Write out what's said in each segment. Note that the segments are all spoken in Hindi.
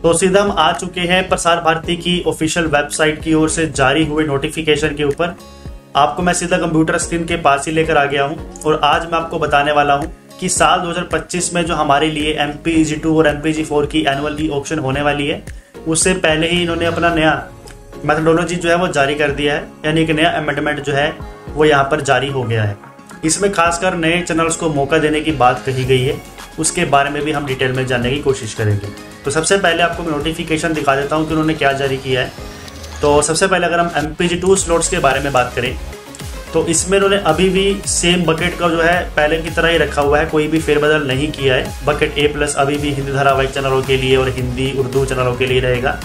तो सीधा हम आ चुके हैं प्रसार भारती की ऑफिशियल वेबसाइट की ओर से जारी हुए नोटिफिकेशन के ऊपर। आपको मैं सीधा कंप्यूटर स्क्रीन के पास ही लेकर आ गया हूं और आज मैं आपको बताने वाला हूं कि साल 2025 में जो हमारे लिए MPEG-2 और MPEG-4 की एनुअल ई ऑक्शन होने वाली है, उससे पहले ही इन्होंने अपना नया मेथोडोलॉजी जो है वो जारी कर दिया है, यानी कि नया अमेंडमेंट जो है वो यहाँ पर जारी हो गया है। इसमें खासकर नए चैनल्स को मौका देने की बात कही गई है, उसके बारे में भी हम डिटेल में जानने की कोशिश करेंगे। तो सबसे पहले आपको मैं नोटिफिकेशन दिखा देता हूँ कि उन्होंने क्या जारी किया है। तो सबसे पहले अगर हम MPEG-2 स्लॉट्स के बारे में बात करें तो इसमें इन्होंने अभी भी सेम बकेट का जो है पहले की तरह ही रखा हुआ है, कोई भी फेरबदल नहीं किया है। बकेट A+ अभी भी हिंदी धारावाहिक चैनलों के लिए और हिंदी उर्दू चैनलों के लिए रहेगा।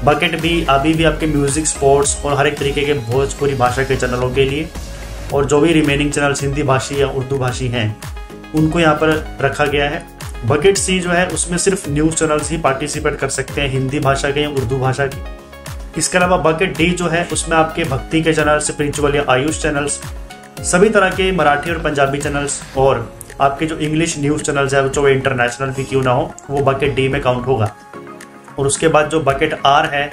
बकेट B अभी भी आपके म्यूजिक, स्पोर्ट्स और हर एक तरीके के भोजपुरी भाषा के चैनलों के लिए, और जो भी रिमेनिंग चैनल्स हिंदी भाषी या उर्दू भाषी हैं उनको यहाँ पर रखा गया है। बकेट C जो है उसमें सिर्फ न्यूज़ चैनल्स ही पार्टिसिपेट कर सकते हैं हिंदी भाषा के या उर्दू भाषा की। इसके अलावा बकेट D जो है उसमें आपके भक्ति के चैनल, स्पिरिचुअल या आयुष चैनल्स, सभी तरह के मराठी और पंजाबी चैनल्स और आपके जो इंग्लिश न्यूज़ चैनल्स है जो इंटरनेशनल भी क्यों ना हो वो बकेट D में काउंट होगा। और उसके बाद जो बकेट R है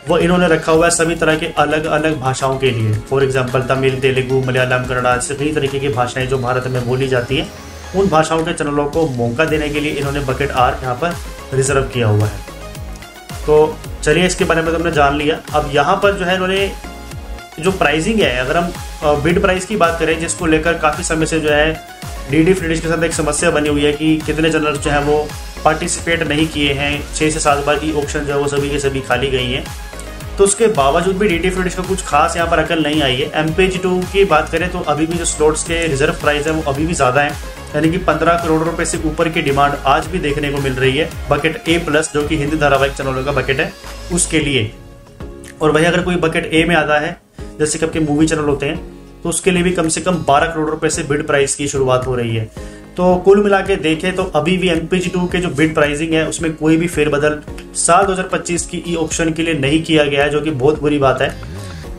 वो इन्होंने रखा हुआ है सभी तरह के अलग अलग भाषाओं के लिए। फॉर एग्जाम्पल तमिल, तेलुगु, मलयालम, कन्नड़ा, सभी तरीके की भाषाएं जो भारत में बोली जाती हैं उन भाषाओं के चैनलों को मौका देने के लिए इन्होंने बकेट R यहाँ पर रिजर्व किया हुआ है। तो चलिए इसके बारे में तो हमने जान लिया। अब यहाँ पर जो है इन्होंने जो प्राइसिंग है, अगर हम बिड प्राइस की बात करें जिसको लेकर काफ़ी समय से जो है DD फ्री डिश के साथ एक समस्या बनी हुई है कि कितने चैनल जो हैं वो पार्टिसिपेट नहीं किए हैं। 6 से 7 बार ई ऑक्शन जो है वो सभी के सभी खाली गई हैं। तो उसके बावजूद भी DD फ्री डिश का कुछ खास यहाँ पर अकल नहीं आई है। MPEG-2 की बात करें तो अभी भी जो स्लॉट्स के रिजर्व प्राइस है वो अभी भी ज़्यादा है, यानी कि 15 करोड़ रुपए से ऊपर की डिमांड आज भी देखने को मिल रही है बकेट A+ जो कि हिंदी धारावाहिक चैनलों का बकेट है उसके लिए। और वही अगर कोई बकेट A में आता है जैसे कि आपके मूवी चैनल होते हैं तो उसके लिए भी कम से कम 12 करोड़ रुपए से बिड प्राइस की शुरुआत हो रही है। तो कुल मिला के देखें तो अभी भी MPEG-2 के जो बिड प्राइसिंग है उसमें कोई भी फेरबदल साल 2025 की ई ऑक्शन के लिए नहीं किया गया है, जो कि बहुत बुरी बात है।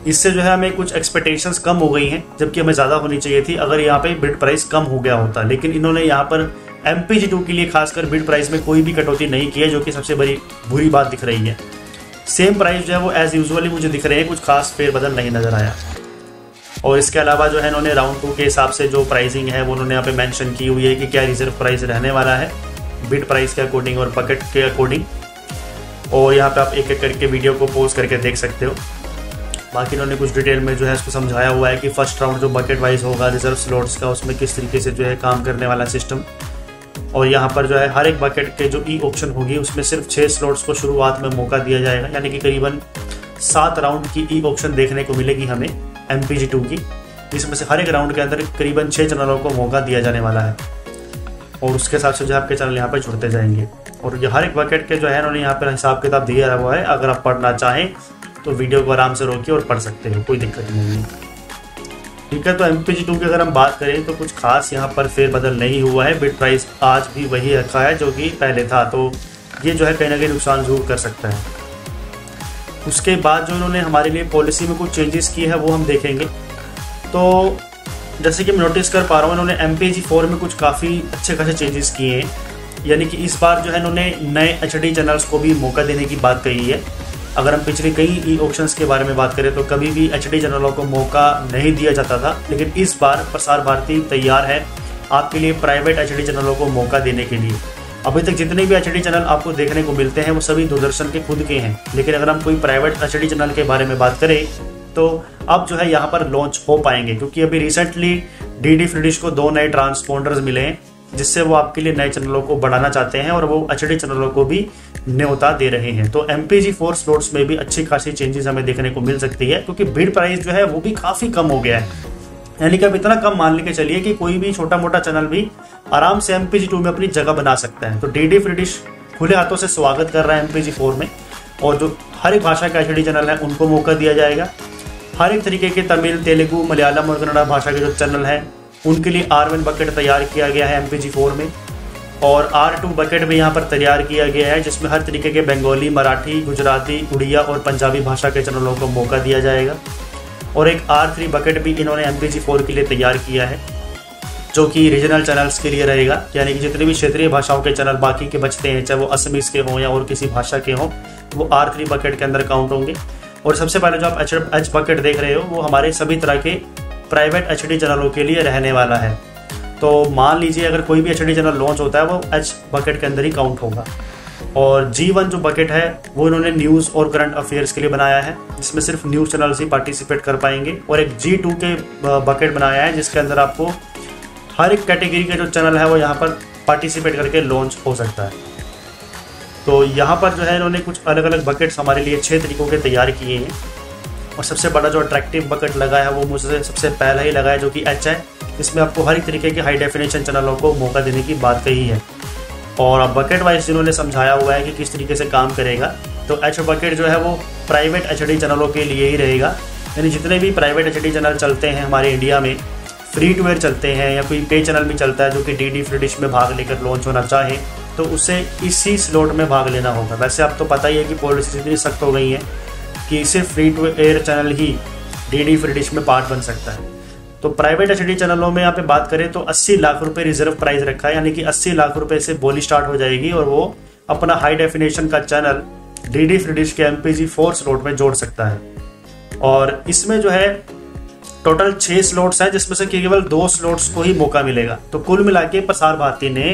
इससे जो है हमें कुछ एक्सपेक्टेशंस कम हो गई हैं, जबकि हमें ज़्यादा होनी चाहिए थी अगर यहाँ पे बिड प्राइस कम हो गया होता। लेकिन इन्होंने यहाँ पर MPEG-2 के लिए खासकर बिड प्राइस में कोई भी कटौती नहीं की है, जो कि सबसे बड़ी बुरी बात दिख रही है। सेम प्राइस जो है वो एज यूजुअली मुझे दिख रहे हैं, कुछ खास फेरबदल नहीं नजर आया। और इसके अलावा जो है इन्होंने राउंड 2 के हिसाब से जो प्राइसिंग है वो उन्होंने यहाँ पे मेंशन की हुई है कि क्या रिजर्व प्राइस रहने वाला है बिड प्राइस के अकॉर्डिंग और बकेट के अकॉर्डिंग। और यहाँ पे आप एक एक करके वीडियो को पॉज करके देख सकते हो। बाकी इन्होंने कुछ डिटेल में जो है इसको समझाया हुआ है कि फर्स्ट राउंड जो बकेट वाइज होगा रिजर्व स्लॉट्स का उसमें किस तरीके से जो है काम करने वाला सिस्टम। और यहाँ पर जो है हर एक बकेट के जो ई ऑक्शन होगी उसमें सिर्फ 6 स्लॉट्स को शुरुआत में मौका दिया जाएगा, यानी कि करीबन 7 राउंड की ई ऑक्शन देखने को मिलेगी हमें MPEG-2 की। इसमें से हर एक राउंड के अंदर करीबन 6 चैनलों को मौका दिया जाने वाला है और उसके हिसाब से जो आपके चैनल यहाँ पर जुड़ते जाएंगे। और ये हर एक बकेट के जो है उन्होंने यहाँ पर हिसाब किताब दिया हुआ है, अगर आप पढ़ना चाहें तो वीडियो को आराम से रोकिए और पढ़ सकते हो, कोई दिक्कत नहीं है। ठीक है, तो MPEG-2 की अगर हम बात करें तो कुछ खास यहाँ पर फेरबदल नहीं हुआ है। बिड प्राइस आज भी वही रखा है जो कि पहले था, तो ये जो है कहीं ना कहीं नुकसान जरूर कर सकता है। उसके बाद जो इन्होंने हमारे लिए पॉलिसी में कुछ चेंजेस किए हैं वो हम देखेंगे। तो जैसे कि मैं नोटिस कर पा रहा हूँ इन्होंने MPEG-4 में कुछ काफ़ी अच्छे खासे चेंजेस किए हैं, यानी कि इस बार जो है इन्होंने नए HD चैनल्स को भी मौका देने की बात कही है। अगर हम पिछले कई ई ऑक्शंस के बारे में बात करें तो कभी भी HD चैनलों को मौका नहीं दिया जाता था, लेकिन इस बार प्रसार भारती तैयार है आपके लिए प्राइवेट HD चैनलों को मौका देने के लिए। अभी तक जितने भी HD चैनल आपको देखने को मिलते हैं वो सभी दूरदर्शन के खुद के हैं, लेकिन अगर हम कोई प्राइवेट HD चैनल के बारे में बात करें तो अब जो है यहाँ पर लॉन्च हो पाएंगे, क्योंकि अभी रिसेंटली DD फ्री डिश को 2 नए ट्रांसपोंडर्स मिले हैं जिससे वो आपके लिए नए चैनलों को बढ़ाना चाहते हैं और वो HD चैनलों को भी न्योता दे रहे हैं। तो MPEG-4 स्लॉट्स में भी अच्छी खासी चेंजेस हमें देखने को मिल सकती है, क्योंकि बिड प्राइस जो है वो भी काफ़ी कम हो गया है। यानी कि अब इतना कम मान लेके चलिए कि कोई भी छोटा मोटा चैनल भी आराम से MPEG-2 में अपनी जगह बना सकता है। तो DD फ्री डिश खुले हाथों से स्वागत कर रहा है MPEG-4 में, और जो हर एक भाषा के HD चैनल है उनको मौका दिया जाएगा। हर एक तरीके के तमिल, तेलुगु, मलयालम और कन्नड़ा भाषा के जो चैनल हैं उनके लिए R1 बकेट तैयार किया गया है MPEG-4 में, और R2 बकेट भी यहाँ पर तैयार किया गया है जिसमें हर तरीके के बंगाली, मराठी, गुजराती, उड़िया और पंजाबी भाषा के चैनलों को मौका दिया जाएगा। और एक R3 बकेट भी इन्होंने MPEG-4 के लिए तैयार किया है। जो कि रीजनल चैनल्स के लिए रहेगा, यानी कि जितने भी क्षेत्रीय भाषाओं के चैनल बाकी के बचते हैं, चाहे वो असमीज के हों या और किसी भाषा के हों, वो R3 बकेट के अंदर काउंट होंगे। और सबसे पहले जो आप एच बकेट देख रहे हो वो हमारे सभी तरह के प्राइवेट HD चैनलों के लिए रहने वाला है। तो मान लीजिए अगर कोई भी HD चैनल लॉन्च होता है वो H बकेट के अंदर ही काउंट होगा। और G1 जो बकेट है वो इन्होंने न्यूज़ और करंट अफेयर्स के लिए बनाया है, जिसमें सिर्फ न्यूज़ चैनल्स ही पार्टिसिपेट कर पाएंगे। और एक G2 के बकेट बनाया है जिसके अंदर आपको हर एक कैटेगरी का जो चैनल है वो यहाँ पर पार्टिसिपेट करके लॉन्च हो सकता है। तो यहाँ पर जो है इन्होंने कुछ अलग अलग बकेट्स हमारे लिए 6 तरीकों के तैयार किए हैं। और सबसे बड़ा जो अट्रैक्टिव बकेट लगा है वो मुझसे सबसे पहला ही लगा है, जो कि H है। इसमें आपको हर एक तरीके के हाई डेफिनेशन चैनलों को मौका देने की बात कही है। और अब बकेट वाइज इन्होंने समझाया हुआ है कि किस तरीके से काम करेगा। तो H बकेट जो है वो प्राइवेट HD चैनलों के लिए ही रहेगा, यानी जितने भी प्राइवेट HD चैनल चलते हैं हमारे इंडिया में, फ्री टू एयर चलते हैं या कोई पे चैनल भी चलता है जो कि DD फ्री डिश में भाग लेकर लॉन्च होना चाहे, तो उसे इसी स्लॉट में भाग लेना होगा। वैसे आप तो पता ही है कि पॉलिसी इतनी सख्त हो गई है कि सिर्फ फ्री टू एयर चैनल ही DD फ्री डिश में पार्ट बन सकता है। तो प्राइवेट HD चैनलों में यहाँ पे बात करें तो 80 लाख रुपए रिजर्व प्राइस रखा है, यानी कि 80 लाख रुपए से बोली स्टार्ट हो जाएगी और वो अपना हाई डेफिनेशन का चैनल DD फ्री डिश के MPG4 स्लॉट में जोड़ सकता है। और इसमें जो है टोटल 6 स्लॉट्स हैं, जिसमें से केवल 2 स्लॉट्स को ही मौका मिलेगा। तो कुल मिला के प्रसार भारती ने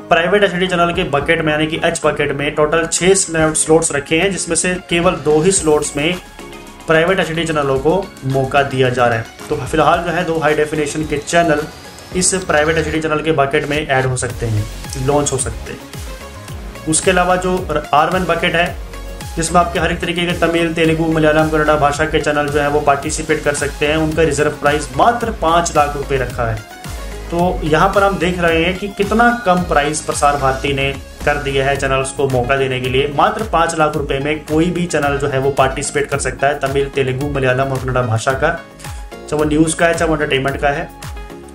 प्राइवेट HD चैनल के बकेट में यानी कि H बकेट में टोटल 6 स्लॉट्स रखे हैं, जिसमें से केवल 2 ही स्लॉट्स में प्राइवेट HD चैनलों को मौका दिया जा रहा है। तो फिलहाल जो है 2 हाई डेफिनेशन के चैनल इस प्राइवेट HD चैनल के बकेट में ऐड हो सकते हैं, लॉन्च हो सकते हैं। उसके अलावा जो R1 बकेट है, जिसमें आपके हर एक तरीके के तमिल, तेलुगु, मलयालम, कन्नड़ा भाषा के चैनल जो है वो पार्टिसिपेट कर सकते हैं। उनका रिजर्व प्राइस मात्र 5 लाख रुपए रखा है। तो यहाँ पर हम देख रहे हैं कि कितना कम प्राइस प्रसार भारती ने कर दिया है चैनल्स को मौका देने के लिए। मात्र 5 लाख रुपए में कोई भी चैनल जो है वो पार्टिसिपेट कर सकता है, तमिल, तेलुगु, मलयालम और कन्नड़ा भाषा का, चाहे वो न्यूज़ का है चाहे वो एंटरटेनमेंट का है।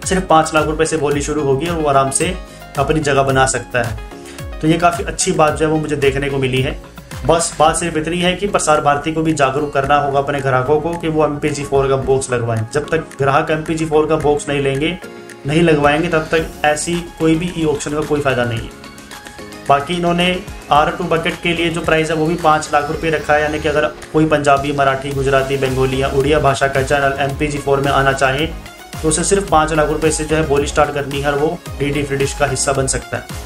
सिर्फ 5 लाख रुपए से बोली शुरू होगी और वो आराम से अपनी जगह बना सकता है। तो ये काफ़ी अच्छी बात जो है वो मुझे देखने को मिली है। बस बात सिर्फ इतनी है कि प्रसार भारती को भी जागरूक करना होगा अपने ग्राहकों को कि वो MPG4 का बॉक्स लगवाएं। जब तक ग्राहक MPG4 का बॉक्स नहीं लगवाएंगे तब तक ऐसी कोई भी ई ऑक्शन का कोई फायदा नहीं है। बाकी इन्होंने R2 बकेट के लिए जो प्राइस है वो भी 5 लाख रुपए रखा है, यानी कि अगर कोई पंजाबी, मराठी, गुजराती, बंगाली या उड़िया भाषा का चैनल MPG4 में आना चाहे तो उसे सिर्फ 5 लाख रुपए से जो है बोली स्टार्ट करनी है और वो DD फ्री डिश का हिस्सा बन सकता है।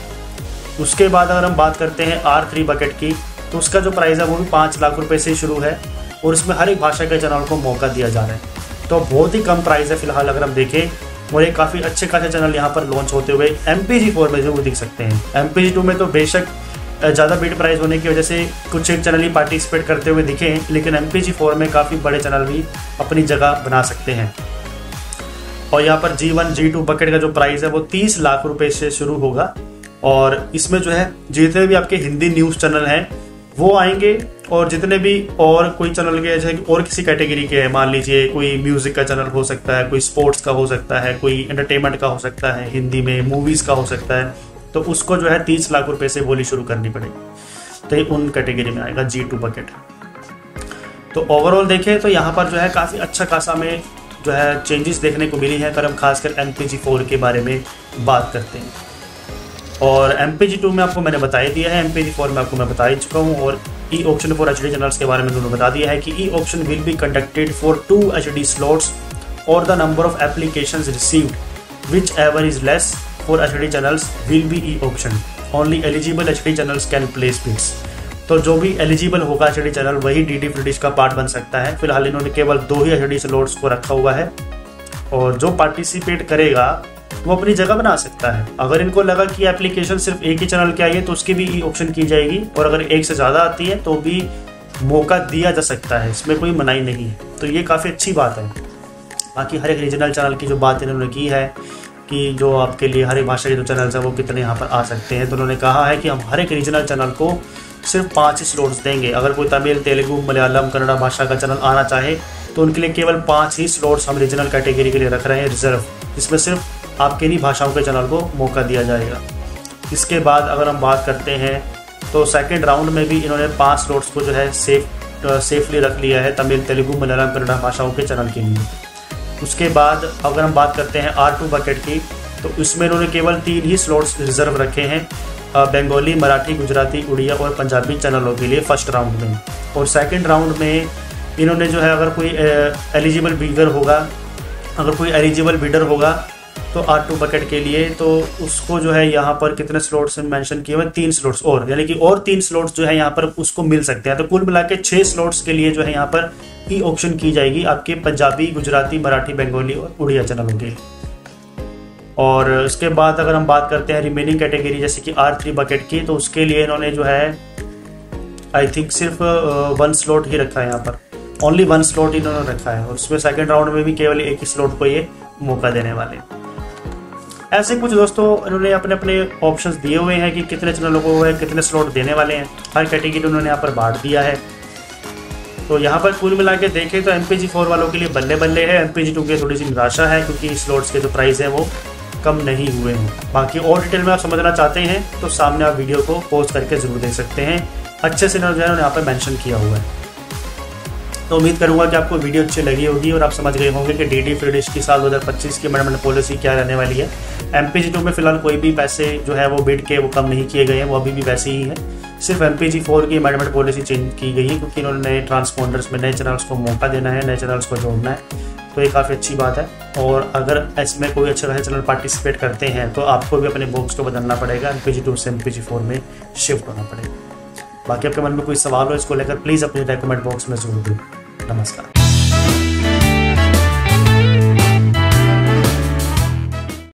उसके बाद अगर हम बात करते हैं R3 बकेट की, तो उसका जो प्राइस है वो भी 5 लाख रुपए से शुरू है और इसमें हर एक भाषा के चैनल को मौका दिया जा रहा है। तो बहुत ही कम प्राइस है फिलहाल अगर हम देखें, और एक काफ़ी अच्छे खासे चैनल यहाँ पर लॉन्च होते हुए MPG4 में जरूर दिख सकते हैं। MPG2 में तो बेशक ज़्यादा बिड प्राइस होने की वजह से कुछ एक चैनल ही पार्टिसिपेट करते हुए दिखे, लेकिन MPG4 में काफ़ी बड़े चैनल भी अपनी जगह बना सकते हैं। और यहाँ पर G1, G2 बकेट का जो प्राइस है वो 30 लाख रुपए से शुरू होगा और इसमें जो है जितने भी आपके हिंदी न्यूज़ चैनल हैं वो आएंगे और जितने भी और कोई चैनल के जैसे और किसी कैटेगरी के हैं, मान लीजिए कोई म्यूजिक का चैनल हो सकता है, कोई स्पोर्ट्स का हो सकता है, कोई एंटरटेनमेंट का हो सकता है, हिंदी में मूवीज का हो सकता है, तो उसको जो है 30 लाख रुपए से बोली शुरू करनी पड़ेगी। तो ये उन कैटेगरी में आएगा G2 बकेट। तो ओवरऑल देखें तो यहाँ पर जो है काफ़ी अच्छा खासा में जो है चेंजेस देखने को मिली है, अगर हम खासकर MPG4 के बारे में बात करते हैं। और MPG2 में आपको मैंने बता दिया है, MPG4 में आपको मैं बता ही चुका हूँ। और e auction for HD channels के बारे में उन्होंने बता दिया है कि e auction will be conducted for 2 HD slots और the number of applications received whichever is less for HD channels will be e auction. Only eligible HD channels can place bids. तो जो भी एलिजिबल होगा HD चैनल वही DD फ्री डिश का पार्ट बन सकता है। फिलहाल इन्होंने केवल 2 ही HD स्लॉट्स को रखा हुआ है और जो पार्टिसिपेट करेगा वो अपनी जगह बना सकता है। अगर इनको लगा कि एप्लीकेशन सिर्फ एक ही चैनल की आई है तो उसकी भी ई ऑक्शन की जाएगी, और अगर एक से ज़्यादा आती है तो भी मौका दिया जा सकता है, इसमें कोई मनाही नहीं है। तो ये काफ़ी अच्छी बात है। बाकी हर एक रीजनल चैनल की जो बात इन्होंने की है कि जो आपके लिए हर एक भाषा के जो चैनल्स हैं वो कितने यहाँ पर आ सकते हैं, तो उन्होंने कहा है कि हम हर एक रीजनल चैनल को सिर्फ 5 ही स्लॉट्स देंगे। अगर कोई तमिल, तेलुगु, मलयालम, कन्नड़ा भाषा का चैनल आना चाहे तो उनके लिए केवल 5 ही स्लॉट्स हम रीजनल कैटेगरी के लिए रख रहे हैं रिजर्व, जिसमें सिर्फ आपके नहीं भाषाओं के चैनल को मौका दिया जाएगा। इसके बाद अगर हम बात करते हैं तो सेकंड राउंड में भी इन्होंने 5 स्लॉट्स को जो है सेफली रख लिया है तमिल, तेलुगु, मलयालम, कन्नड़ा भाषाओं के चैनल के लिए। उसके बाद अगर हम बात करते हैं R2 बकेट की, तो इसमें इन्होंने केवल 3 ही स्लॉट्स रिजर्व रखे हैं बंगाली, मराठी, गुजराती, उड़िया और पंजाबी चैनलों के लिए फर्स्ट राउंड में। और सेकंड राउंड में इन्होंने जो है अगर कोई एलिजिबल बिडर होगा तो R2 बकेट के लिए, तो उसको जो है यहाँ पर कितने स्लॉट्स मेंशन किए हुए, 3 स्लॉट्स और, यानी कि और 3 स्लॉट्स जो है यहाँ पर उसको मिल सकते हैं। तो कुल मिला के 6 स्लॉट्स के लिए जो है यहाँ पर ई ऑप्शन की जाएगी आपके पंजाबी, गुजराती, मराठी, बंगाली और उड़िया चैनलों के लिए। और उसके बाद अगर हम बात करते हैं रिमेनिंग कैटेगरी जैसे कि R3 बकेट की, तो उसके लिए इन्होंने जो है आई थिंक सिर्फ 1 स्लॉट ही रखा है, यहाँ पर ओनली 1 स्लॉट इन्होंने रखा है। और उसमें सेकंड राउंड में भी केवल एक ही स्लॉट को ये मौका देने वाले हैं। ऐसे कुछ दोस्तों इन्होंने अपने अपने ऑप्शंस दिए हुए हैं कि कितने चैनलों को है कितने स्लॉट देने वाले हैं, हर कैटेगरी उन्होंने यहाँ पर बांट दिया है। तो यहाँ पर कुल मिला के देखें तो MPG4 वालों के लिए बल्ले बल्ले है, MPG2 के थोड़ी सी निराशा है क्योंकि स्लॉट्स के जो प्राइस है वो कम नहीं हुए हैं। बाकी और डिटेल में आप समझना चाहते हैं तो सामने आप वीडियो को पॉज करके जरूर देख सकते हैं, अच्छे से इन्होंने यहाँ पर मेंशन किया हुआ है। तो उम्मीद करूंगा कि आपको वीडियो अच्छी लगी होगी और आप समझ गए होंगे कि DD फ्री डिश की साल 2025 की अमेंडमेंट पॉलिसी क्या रहने वाली है। MPG2 में फिलहाल कोई भी पैसे जो है वो बिड के वो कम नहीं किए गए हैं, वो अभी भी वैसे ही है। सिर्फ MPG4 की अमेंडमेंट पॉलिसी चेंज की गई है क्योंकि इन्होंने नए ट्रांसपोंडर्स में नए चैनल्स को मौका देना है, नए चैनल्स को जोड़ना है, तो ये काफ़ी अच्छी बात है। और अगर इसमें कोई अच्छे खासे चैनल पार्टिसिपेट करते हैं तो आपको भी अपने बॉक्स को बदलना पड़ेगा, MPG2 से MPG4 में शिफ्ट होना पड़ेगा। बाकी आपके मन में कोई सवाल हो इसको लेकर प्लीज़ अपने कमेंट बॉक्स में जरूर दें। नमस्कार।